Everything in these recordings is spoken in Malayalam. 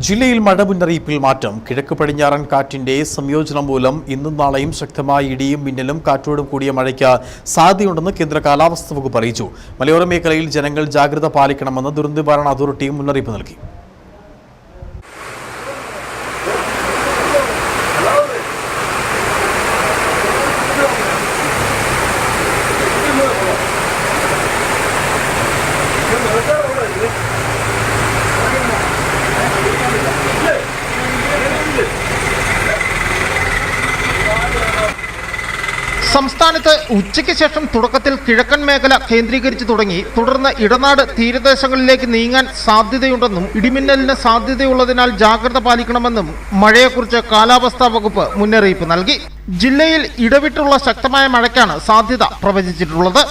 ജില്ലയിൽ മഴ മുന്നറിയിപ്പിൽ മാറ്റം. കിഴക്ക് പടിഞ്ഞാറൻ കാറ്റിന്റെ സംയോജനം മൂലം ഇന്നും നാളെയും ശക്തമായ ഇടിയും മിന്നലും കാറ്റോടും കൂടിയ മഴയ്ക്ക് സാധ്യതയുണ്ടെന്ന് കേന്ദ്ര കാലാവസ്ഥാ വകുപ്പ് അറിയിച്ചു. മലയോര മേഖലയിൽ ജനങ്ങൾ ജാഗ്രത പാലിക്കണമെന്ന് ദുരന്ത നിവാരണ അതോറിറ്റിയും മുന്നറിയിപ്പ് നൽകി. സംസ്ഥാനത്ത് ഉച്ചയ്ക്ക് ശേഷം തുടക്കത്തിൽ കിഴക്കൻ മേഖല കേന്ദ്രീകരിച്ചു തുടങ്ങി. തുടർന്ന് ഇടനാട് തീരദേശങ്ങളിലേക്ക് നീങ്ങാൻ സാധ്യതയുണ്ടെന്നും ഇടിമിന്നലിന് സാധ്യതയുള്ളതിനാൽ ജാഗ്രത പാലിക്കണമെന്നും മഴയെക്കുറിച്ച് കാലാവസ്ഥാ വകുപ്പ് മുന്നറിയിപ്പ് നൽകി. ജില്ലയിൽ ഇടവിട്ടുള്ള ശക്തമായ മഴയ്ക്കാണ് സാധ്യത പ്രവചിച്ചിട്ടുള്ളത്.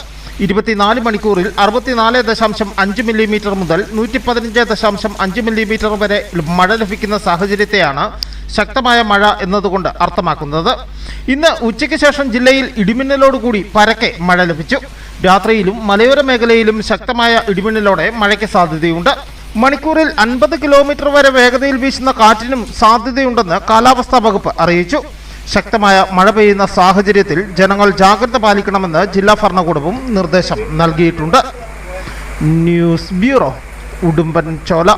24 മണിക്കൂറിൽ 64.5 മില്ലിമീറ്റർ മുതൽ 115.5 മില്ലിമീറ്റർ വരെ മഴ ലഭിക്കുന്ന സാഹചര്യത്തെയാണ് ശക്തമായ മഴ എന്നതുകൊണ്ട് അർത്ഥമാക്കുന്നത്. ഇന്ന് ഉച്ചയ്ക്ക് ശേഷം ജില്ലയിൽ ഇടിമിന്നലോടുകൂടി പരക്കെ മഴ ലഭിച്ചു. രാത്രിയിലും മലയോര മേഖലയിലും ശക്തമായ ഇടിമിന്നലോടെ മഴയ്ക്ക് സാധ്യതയുണ്ട്. മണിക്കൂറിൽ 50 കിലോമീറ്റർ വരെ വേഗതയിൽ വീശുന്ന കാറ്റിനും സാധ്യതയുണ്ടെന്ന് കാലാവസ്ഥാ വകുപ്പ് അറിയിച്ചു. ശക്തമായ മഴ പെയ്യുന്ന സാഹചര്യത്തിൽ ജനങ്ങൾ ജാഗ്രത പാലിക്കണമെന്ന് ജില്ലാ ഭരണകൂടവും നിർദ്ദേശം നൽകിയിട്ടുണ്ട്. News bureau, Udumbanchola.